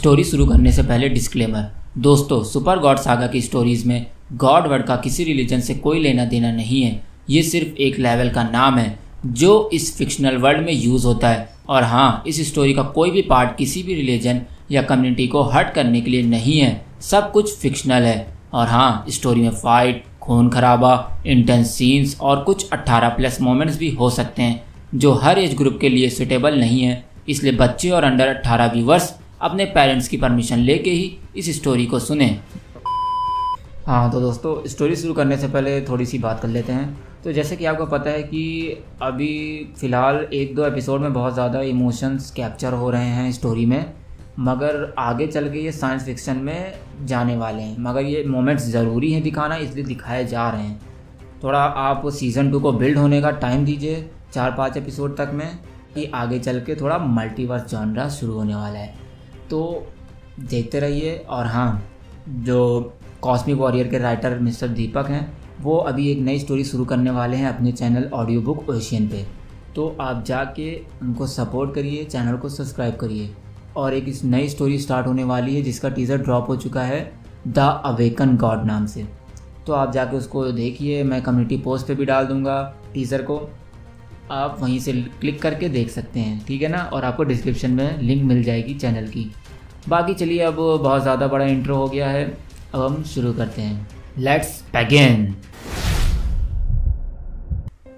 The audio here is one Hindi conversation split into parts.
स्टोरी शुरू करने से पहले डिस्क्लेमर। दोस्तों, सुपर गॉड सागा की स्टोरीज़ में गॉड वर्ड का किसी रिलीजन से कोई लेना देना नहीं है। ये सिर्फ एक लेवल का नाम है जो इस फिक्शनल वर्ल्ड में यूज़ होता है। और हाँ, इस स्टोरी का कोई भी पार्ट किसी भी रिलीजन या कम्युनिटी को हर्ट करने के लिए नहीं है। सब कुछ फिक्शनल है। और हाँ, स्टोरी में फाइट, खून खराबा, इंटेंस सीन्स और कुछ 18+ मोमेंट्स भी हो सकते हैं जो हर एज ग्रुप के लिए सुटेबल नहीं है। इसलिए बच्चे और अंडर 18 व्यूवर्स अपने पेरेंट्स की परमिशन लेके ही इस स्टोरी को सुने। हाँ तो दोस्तों, स्टोरी शुरू करने से पहले थोड़ी सी बात कर लेते हैं। तो जैसे कि आपको पता है कि अभी फ़िलहाल 1-2 एपिसोड में बहुत ज़्यादा इमोशंस कैप्चर हो रहे हैं स्टोरी में, मगर आगे चल के ये साइंस फिक्शन में जाने वाले हैं। मगर ये मोमेंट्स ज़रूरी हैं दिखाना, इसलिए दिखाए जा रहे हैं। थोड़ा आप सीज़न 2 को बिल्ड होने का टाइम दीजिए 4-5 एपिसोड तक में, कि आगे चल के थोड़ा मल्टीवर्स जॉनरा शुरू होने वाला है। तो देखते रहिए। और हाँ, जो कॉस्मिक वॉरियर के राइटर मिस्टर दीपक हैं, वो अभी एक नई स्टोरी शुरू करने वाले हैं अपने चैनल ऑडियो बुक ओशियन पे। तो आप जाके उनको सपोर्ट करिए, चैनल को सब्सक्राइब करिए। और एक इस नई स्टोरी स्टार्ट होने वाली है जिसका टीज़र ड्रॉप हो चुका है, द अवेकन गॉड नाम से। तो आप जाके उसको देखिए, मैं कम्युनिटी पोस्ट पे भी डाल दूँगा टीज़र को, आप वहीं से क्लिक करके देख सकते हैं, ठीक है ना। और आपको डिस्क्रिप्शन में लिंक मिल जाएगी चैनल की। बाकी चलिए, अब बहुत ज़्यादा बड़ा इंट्रो हो गया है, अब हम शुरू करते हैं। Let's begin.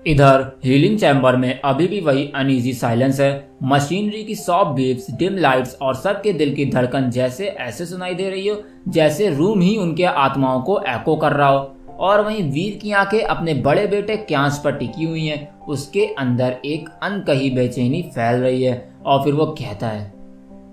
इधर हीलिंग चैम्बर में अभी भी वही अनईजी साइलेंस है। मशीनरी की सॉफ्ट बीप्स, डिम लाइट्स और सबके दिल की धड़कन जैसे ऐसे सुनाई दे रही हो जैसे रूम ही उनके आत्माओं को एको कर रहा हो। और वहीं वीर की आंखें अपने बड़े बेटे क्यांस पर टिकी हुई हैं। उसके अंदर एक अनकही बेचैनी फैल रही है। और फिर वो कहता है,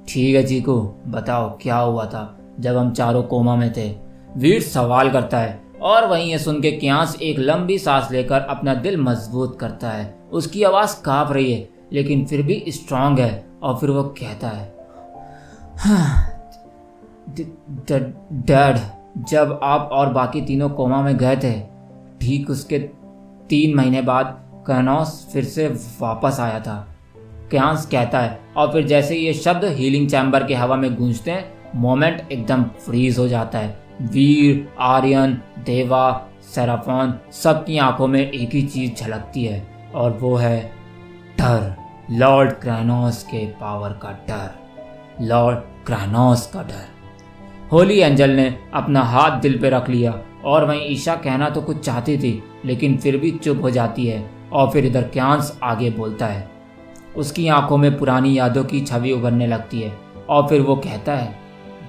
ठीक है चीकू, बताओ क्या हुआ था जब हम चारों कोमा में थे। वीर सवाल करता है। और वहीं ये सुन के क्यांस एक लंबी सांस लेकर अपना दिल मजबूत करता है। उसकी आवाज़ काँप रही है लेकिन फिर भी स्ट्रांग है। और फिर वो कहता है, डैड, जब आप और बाकी तीनों कोमा में गए थे, ठीक उसके 3 महीने बाद क्रैनोस फिर से वापस आया था। क्यांस कहता है। और फिर जैसे ये शब्द हीलिंग चैम्बर के हवा में गूंजते हैं, मोमेंट एकदम फ्रीज हो जाता है। वीर, आर्यन, देवा, सेराफोन सबकी आंखों में एक ही चीज झलकती है, और वो है डर। लॉर्ड क्रैनोस के पावर का डर, लॉर्ड क्रैनोस का डर। होली एंजल ने अपना हाथ दिल पे रख लिया। और वहीं ईशा कहना तो कुछ चाहती थी लेकिन फिर भी चुप हो जाती है। और फिर इधर क्यांस आगे बोलता है। उसकी आंखों में पुरानी यादों की छवि उभरने लगती है। और फिर वो कहता है,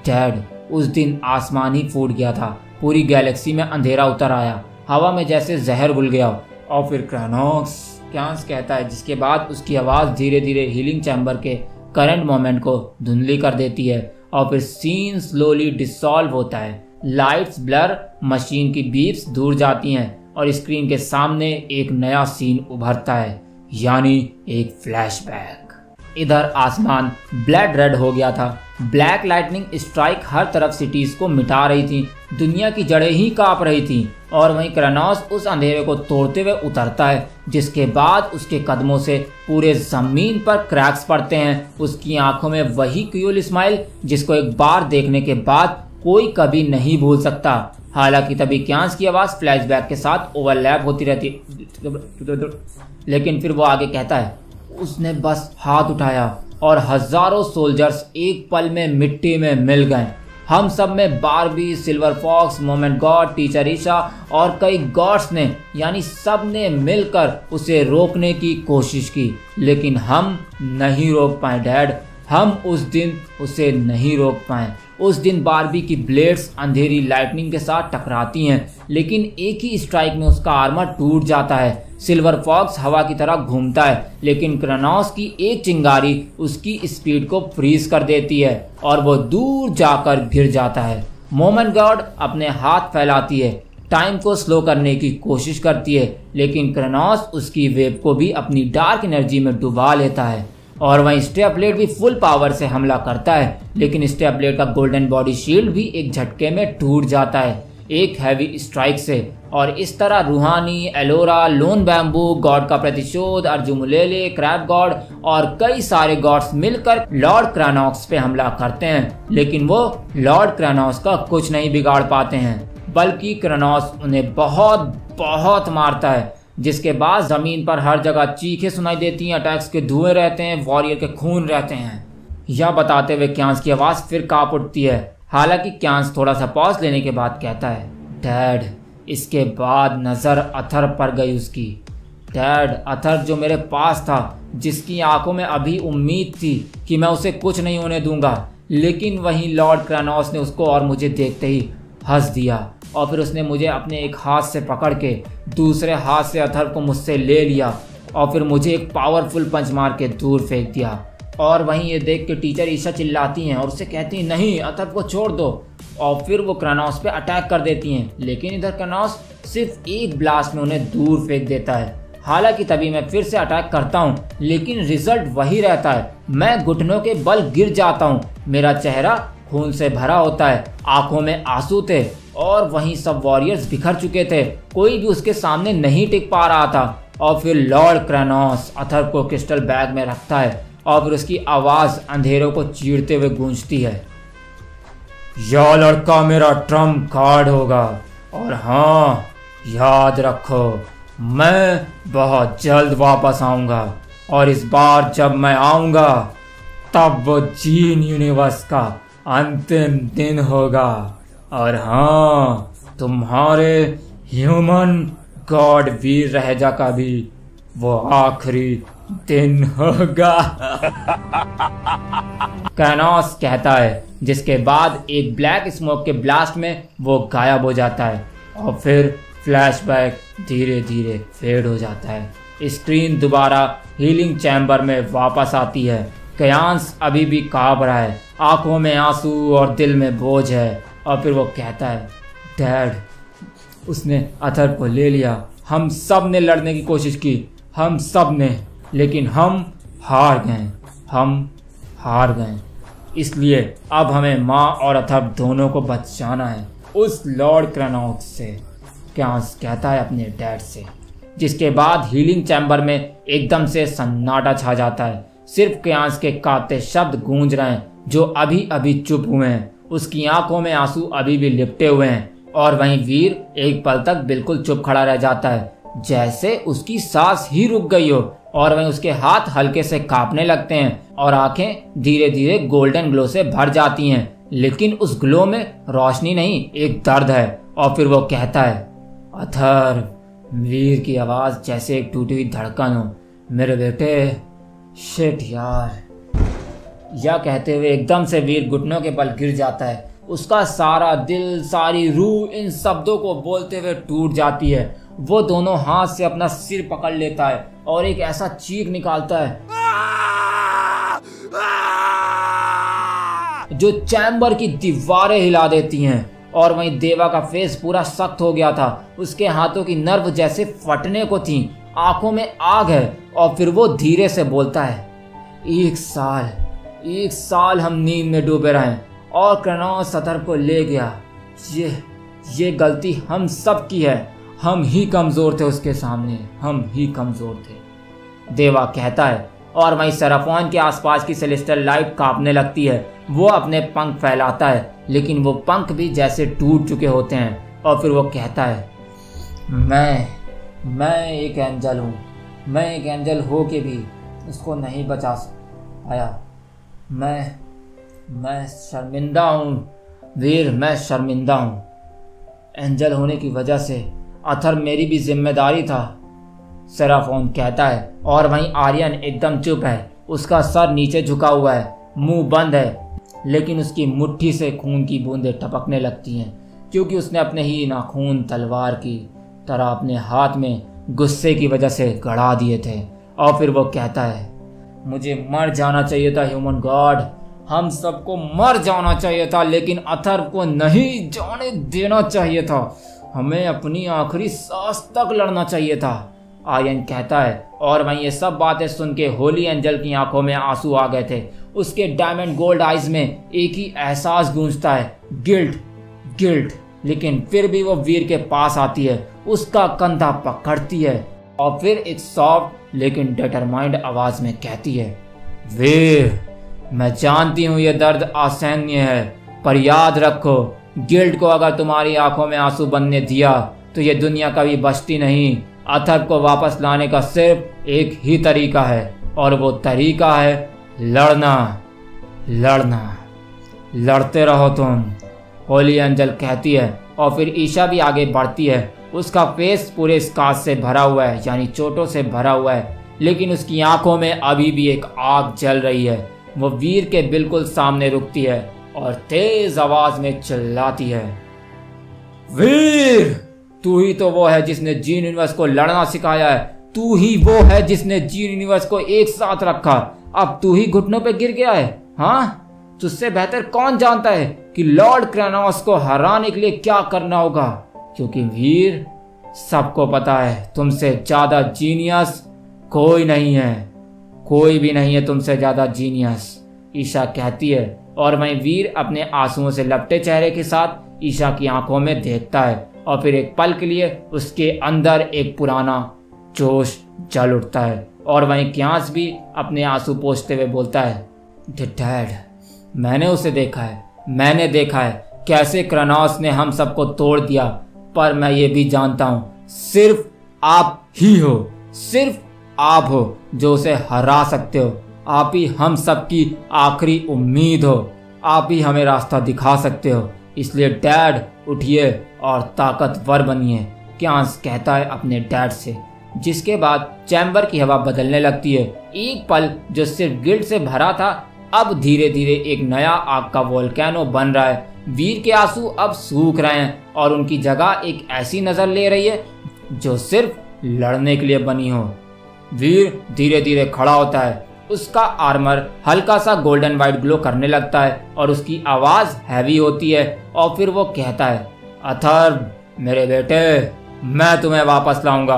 डैड, उस दिन आसमान ही फूट गया था, पूरी गैलेक्सी में अंधेरा उतर आया, हवा में जैसे जहर घुल गया। और फिर क्रैनोस, क्यांस कहता है, जिसके बाद उसकी आवाज़ धीरे धीरे हीलिंग चैम्बर के करंट मोमेंट को धुंधली कर देती है। और फिर सीन स्लोली डिसॉल्व होता है। लाइट्स ब्लर, मशीन की बीप्स दूर जाती हैं और स्क्रीन के सामने एक नया सीन उभरता है, यानी एक फ्लैशबैक। इधर आसमान ब्लड रेड हो गया था। ब्लैक लाइटनिंग स्ट्राइक हर तरफ सिटीज को मिटा रही थी। दुनिया की जड़ें ही कांप रही थी। और वहीं क्रैनोस उस अंधेरे को तोड़ते हुए उतरता है, जिसके बाद उसके कदमों से पूरे जमीन पर क्रैक्स पड़ते हैं। उसकी आंखों में वही क्यूल स्माइल जिसको एक बार देखने के बाद कोई कभी नहीं भूल सकता। हालांकि तभी क्यांस की आवाज़ फ्लैशबैक के साथ ओवरलैप होती रहती, लेकिन फिर वो आगे कहता है, उसने बस हाथ उठाया और हजारों सोल्जर्स एक पल में मिट्टी में मिल गए। हम सब में Barbie, silver fox, moment god, teacher Isha और कई गॉड्स ने, यानी सब ने मिलकर उसे रोकने की कोशिश की, लेकिन हम नहीं रोक पाए डैड। हम उस दिन उसे नहीं रोक पाए। उस दिन बारबी की ब्लेड्स अंधेरी लाइटनिंग के साथ टकराती हैं, लेकिन एक ही स्ट्राइक में उसका आर्मर टूट जाता है। सिल्वर फॉक्स हवा की तरह घूमता है, लेकिन क्रैनोस की एक चिंगारी उसकी स्पीड को फ्रीज कर देती है और वो दूर जाकर गिर जाता है। मोमेंट गॉड अपने हाथ फैलाती है, टाइम को स्लो करने की कोशिश करती है, लेकिन क्रैनोस उसकी वेव को भी अपनी डार्क एनर्जी में डुबा लेता है। और वहीं स्टेपलेट भी फुल पावर से हमला करता है, लेकिन स्टेपलेट का गोल्डन बॉडी शील्ड भी एक झटके में टूट जाता है। एक हैवी स्ट्राइक से। और इस तरह रूहानी, एलोरा, लोन बैम्बू, गॉड का प्रतिशोध, अर्जुमुलेले, क्रैब गॉड और कई सारे गॉड्स मिलकर लॉर्ड क्रानोस पे हमला करते हैं, लेकिन वो लॉर्ड क्रानोस का कुछ नहीं बिगाड़ पाते हैं, बल्कि क्रानोस उन्हें बहुत बहुत मारता है, जिसके बाद जमीन पर हर जगह चीखें सुनाई देती हैं, अटैक्स के धुएं रहते हैं, वॉरियर के खून रहते हैं। यह बताते हुए क्यांस की आवाज़ फिर कांप उठती है। हालांकि क्यांस थोड़ा सा पॉज लेने के बाद कहता है, डैड। इसके बाद नज़र अथर पर गई उसकी। डैड, अथर जो मेरे पास था, जिसकी आंखों में अभी उम्मीद थी कि मैं उसे कुछ नहीं होने दूंगा, लेकिन वहीं लॉर्ड क्रानोस ने उसको और मुझे देखते ही हंस दिया और फिर उसने मुझे अपने एक हाथ से पकड़ के दूसरे हाथ से अथर को मुझसे ले लिया और फिर मुझे एक पावरफुल पंच मार के दूर फेंक दिया। और वहीं ये देख के टीचर ईशा चिल्लाती हैं और उससे कहती हैं, नहीं, अथर को छोड़ दो। और फिर वो क्रानोस पे अटैक कर देती हैं, लेकिन इधर क्रानोस सिर्फ एक ब्लास्ट में उन्हें दूर फेंक देता है। हालांकि तभी मैं फिर से अटैक करता हूँ, लेकिन रिजल्ट वही रहता है। मैं घुटनों के बल गिर जाता हूँ, मेरा चेहरा खून से भरा होता है, आंखों में आंसू थे और वहीं सब वॉरियर्स बिखर चुके थे, कोई भी उसके सामने नहीं टिक पा रहा था। और फिर लॉर्ड क्रानोस अथर को क्रिस्टल बैग में रखता है और फिर उसकी आवाज़ अंधेरों को चीरते हुए गूंजती है, यह लड़का मेरा ट्रम्प कार्ड होगा, और हाँ, याद रखो, मैं बहुत जल्द वापस आऊँगा, और इस बार जब मैं आऊँगा तब वो जीन यूनिवर्स का अंतिम दिन होगा, और हाँ, तुम्हारे ह्यूमन गॉड वीर रहजा का भी वो आखिरी दिन होगा। क्रानोस कहता है, जिसके बाद एक ब्लैक स्मोक के ब्लास्ट में वो गायब हो जाता है और फिर फ्लैशबैक धीरे धीरे फेड हो जाता है। स्क्रीन दोबारा हीलिंग चैम्बर में वापस आती है। क्यांस अभी भी कांप रहा है, आंखों में आंसू और दिल में बोझ है। और फिर वो कहता है, डैड, उसने अथर को ले लिया, हम सब ने लड़ने की कोशिश की, हम सब ने, लेकिन हम हार गए। इसलिए अब हमें माँ और अथर दोनों को बचाना है उस लॉर्ड क्रानोस से, क्यांस कहता है अपने डैड से। जिसके बाद हीलिंग चैम्बर में एकदम से सन्नाटा छा जाता है। सिर्फ क्यांस के कांपते शब्द गूंज रहे हैं, जो अभी अभी चुप हुए हैं। उसकी आंखों में आंसू अभी भी लिपटे हुए हैं। और वहीं वीर एक पल तक बिल्कुल चुप खड़ा रह जाता है, जैसे उसकी सांस ही रुक गई हो। और वहीं उसके हाथ हल्के से कांपने लगते हैं और आंखें धीरे धीरे गोल्डन ग्लो से भर जाती हैं, लेकिन उस ग्लो में रोशनी नहीं, एक दर्द है। और फिर वो कहता है, अथर। वीर की आवाज़ जैसे एक टूटी हुई धड़कन हो, मेरे बेटे, शिट यार। यह कहते हुए एकदम से वीर घुटनों के बल गिर जाता है। उसका सारा दिल, सारी रूह इन शब्दों को बोलते हुए टूट जाती है। वो दोनों हाथ से अपना सिर पकड़ लेता है और एक ऐसा चीख निकालता है जो चैम्बर की दीवारें हिला देती हैं। और वहीं देवा का फेस पूरा सख्त हो गया था, उसके हाथों की नर्व जैसे फटने को थी, आंखों में आग है। और फिर वो धीरे से बोलता है, एक साल हम नींद में डूबे रहे और क्रानोस अथर को ले गया। ये गलती हम सब की है, हम ही कमज़ोर थे उसके सामने, हम ही कमज़ोर थे, देवा कहता है। और वहीं सेराफोन के आसपास की सेलेस्टियल लाइट कांपने लगती है। वो अपने पंख फैलाता है, लेकिन वो पंख भी जैसे टूट चुके होते हैं। और फिर वो कहता है, मैं एक एंजल हूँ, मैं एक एंजल हो के भी उसको नहीं बचा पाया। मैं शर्मिंदा हूँ वीर, मैं शर्मिंदा हूँ। एंजल होने की वजह से अथर मेरी भी जिम्मेदारी था, सेराफोन कहता है। और वहीं आर्यन एकदम चुप है, उसका सर नीचे झुका हुआ है, मुंह बंद है, लेकिन उसकी मुट्ठी से खून की बूंदें टपकने लगती हैं, क्योंकि उसने अपने ही नाखून तलवार की तरह अपने हाथ में गुस्से की वजह से गड़ा दिए थे। और फिर वो कहता है, मुझे मर जाना चाहिए था ह्यूमन गॉड, हम सबको मर जाना चाहिए था, लेकिन अथर को नहीं जाने देना चाहिए था, हमें अपनी आखिरी सांस तक लड़ना चाहिए था, आर्यन कहता है। और वहीं ये सब बातें सुन के होली एंजल की आंखों में आंसू आ गए थे। उसके डायमंड गोल्ड आइज में एक ही एहसास गूंजता है, गिल्ट। लेकिन फिर भी वो वीर के पास आती है, उसका कंधा पकड़ती है और फिर एक सॉफ्ट लेकिन डिटरमाइंड आवाज में कहती है, वीर, मैं जानती हूँ ये दर्द असहनीय है, पर याद रखो, गिल्ड को अगर तुम्हारी आंखों में आंसू बनने दिया तो ये दुनिया कभी बचती नहीं। अथर्व को वापस लाने का सिर्फ एक ही तरीका है, और वो तरीका है लड़ना। लड़ना, लड़ते रहो तुम, होली एंजल कहती है। और फिर ईशा भी आगे बढ़ती है। उसका फेस पूरे स्कार्स से भरा हुआ है, यानी चोटों से भरा हुआ है, लेकिन उसकी आंखों में अभी भी एक आग जल रही है। वो वीर के बिल्कुल सामने रुकती है और तेज आवाज में चिल्लाती है, वीर, तू ही तो वो है जिसने जीन यूनिवर्स को लड़ना सिखाया है। तू ही वो है जिसने जीन यूनिवर्स को एक साथ रखा। अब तू ही घुटनों पे गिर गया है। हाँ, तुझसे बेहतर कौन जानता है कि लॉर्ड क्रेनोस को हराने के लिए क्या करना होगा, क्योंकि वीर, सबको पता है तुमसे ज्यादा जीनियस कोई नहीं है। कोई भी नहीं है तुमसे ज्यादा जीनियस, ईशा कहती है। और वहीं वीर अपने आंसुओं से लपटे चेहरे के साथ ईशा की आंखों में देखता है, और फिर एक पल के लिए उसके अंदर एक पुराना जोश जल उठता है। और वहीं क्यांस भी अपने आंसू पोंछते हुए बोलता है, डैड, मैंने उसे देखा है, मैंने देखा है कैसे क्रेनोस ने हम सबको तोड़ दिया, पर मैं ये भी जानता हूँ सिर्फ आप ही हो, सिर्फ आप हो जो उसे हरा सकते हो। आप ही हम सबकी आखिरी उम्मीद हो, आप ही हमें रास्ता दिखा सकते हो। इसलिए डैड, उठिए और ताकतवर बनिए, क्यांस कहता है अपने डैड से। जिसके बाद चैम्बर की हवा बदलने लगती है। एक पल जो सिर्फ गिल्ड से भरा था, अब धीरे धीरे एक नया आग का वोल्केनो बन रहा है। वीर के आंसू अब सूख रहे हैं और उनकी जगह एक ऐसी नजर ले रही है जो सिर्फ लड़ने के लिए बनी हो। वीर धीरे धीरे खड़ा होता है। उसका आर्मर हल्का सा गोल्डन वाइट ग्लो करने लगता है और उसकी आवाज हैवी होती है। और फिर वो कहता है, अथर्व, मेरे बेटे, मैं तुम्हें वापस लाऊंगा।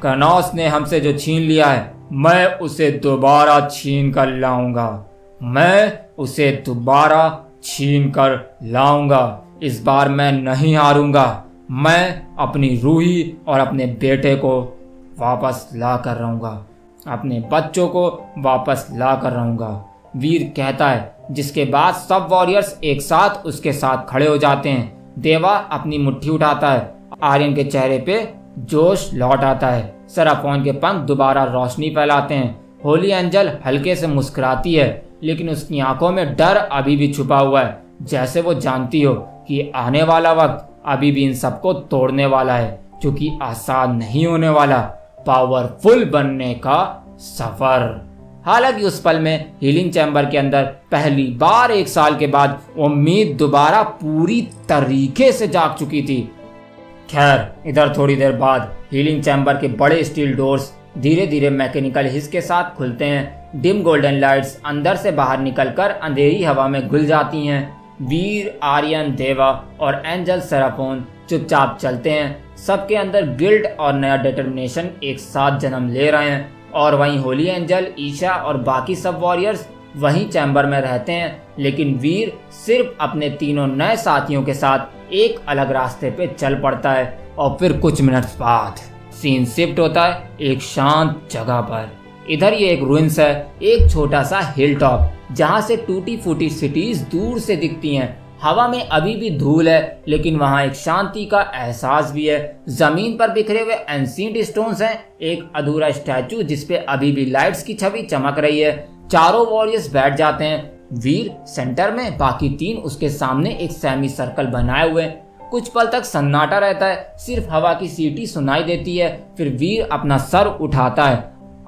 क्रेनोस ने हमसे जो छीन लिया है, मैं उसे दोबारा छीन कर लाऊंगा। मैं उसे दोबारा छीन कर लाऊंगा। इस बार मैं नहीं हारूंगा। मैं अपनी रूही और अपने बेटे को वापस ला कर रहूंगा, अपने बच्चों को वापस ला कर रहूंगा, वीर कहता है। जिसके बाद सब वॉरियर्स एक साथ उसके साथ खड़े हो जाते हैं। देवा अपनी मुट्ठी उठाता है। आर्यन के चेहरे पे जोश लौट आता है। सेराफोन के पंख दोबारा रोशनी फैलाते हैं। होली एंजल हल्के से मुस्कुराती है, लेकिन उसकी आंखों में डर अभी भी छुपा हुआ है, जैसे वो जानती हो कि आने वाला वक्त अभी भी इन सबको तोड़ने वाला है, जो कि आसान नहीं होने वाला पावरफुल बनने का सफर। हालांकि उस पल में हीलिंग चैम्बर के अंदर पहली बार एक साल के बाद उम्मीद दोबारा पूरी तरीके से जाग चुकी थी। खैर, इधर थोड़ी देर बाद हीलिंग चैम्बर के बड़े स्टील डोर्स धीरे धीरे मैकेनिकल हिस के साथ खुलते हैं। डिम गोल्डन लाइट्स अंदर से बाहर निकलकर अंधेरी हवा में घुल जाती हैं। वीर, आर्यन, देवा और एंजल सेराफोन चुपचाप चलते हैं। सबके अंदर गिल्ड और नया डिटर्मिनेशन एक साथ जन्म ले रहे हैं। और वहीं होली एंजल, ईशा और बाकी सब वॉरियर्स वहीं चैम्बर में रहते हैं, लेकिन वीर सिर्फ अपने तीनों नए साथियों के साथ एक अलग रास्ते पे चल पड़ता है। और फिर कुछ मिनट्स बाद सीन शिफ्ट होता है एक शांत जगह पर। इधर ये एक रुइंस है, एक छोटा सा हिल टॉप, जहाँ से टूटी फूटी सिटीज दूर से दिखती हैं। हवा में अभी भी धूल है, लेकिन वहाँ एक शांति का एहसास भी है। जमीन पर बिखरे हुए एंशिएंट स्टोन्स हैं, एक अधूरा स्टैचू जिसपे अभी भी लाइट्स की छवि चमक रही है। चारों वॉरियर्स बैठ जाते हैं। वीर सेंटर में, बाकी तीन उसके सामने एक सेमी सर्कल बनाए हुए। कुछ पल तक सन्नाटा रहता है, सिर्फ हवा की सीटी सुनाई देती है। फिर वीर अपना सर उठाता है,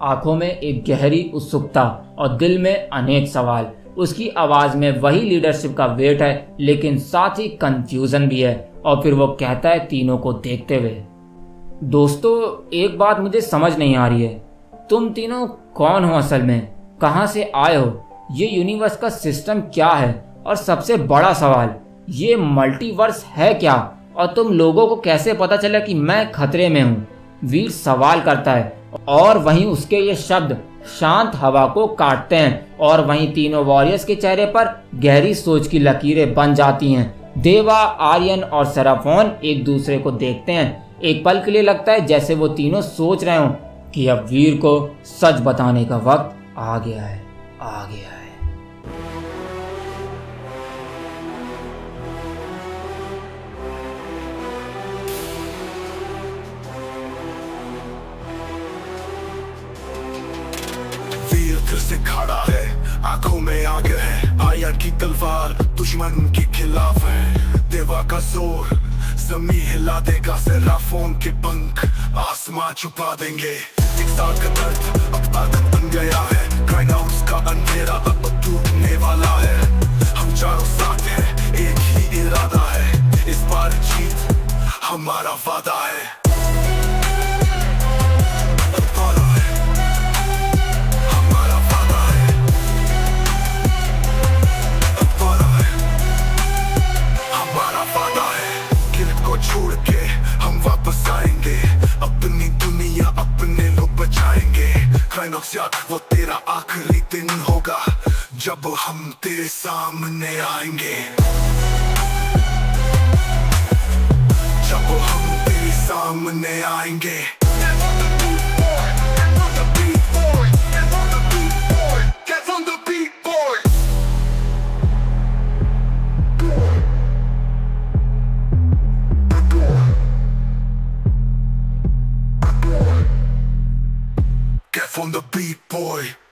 आंखों में एक गहरी उत्सुकता और दिल में अनेक सवाल। उसकी आवाज में वही लीडरशिप का वेट है, लेकिन साथ ही कंफ्यूजन भी है। और फिर वो कहता है तीनों को देखते हुए, दोस्तों, एक बात मुझे समझ नहीं आ रही है। तुम तीनों कौन हो असल में? कहां से आए हो? ये यूनिवर्स का सिस्टम क्या है? और सबसे बड़ा सवाल, ये मल्टीवर्स है क्या? और तुम लोगों को कैसे पता चला कि मैं खतरे में हूँ? वीर सवाल करता है। और वहीं उसके ये शब्द शांत हवा को काटते हैं। और वहीं तीनों वॉरियर्स के चेहरे पर गहरी सोच की लकीरें बन जाती हैं। देवा, आर्यन और सराफोन एक दूसरे को देखते हैं। एक पल के लिए लगता है जैसे वो तीनों सोच रहे हों कि अब वीर को सच बताने का वक्त आ गया है, आ गया है। वीर फिर से खड़ा है, आंखों में आग है, आयन की तलवार दुश्मन के खिलाफ है। देवा का जोर जमीन हिला देगा, सराफोन के पंख आसमां छुपा देंगे। एक साल का दर्द अब ताकत बन गया है, क्राइंग आउट का अंधेरा अब टूटने वाला है। हम चारों साथ हैं, एक ही इरादा है, इस बार जीत हमारा वादा है। छोड़ के हम वापस आएंगे, अपनी दुनिया अपने लोग बचाएंगे। क्लाइनॉक्स याद वो तेरा आखिरी दिन होगा, जब हम तेरे सामने आएंगे, जब हम तेरे सामने आएंगे। From the beat boy.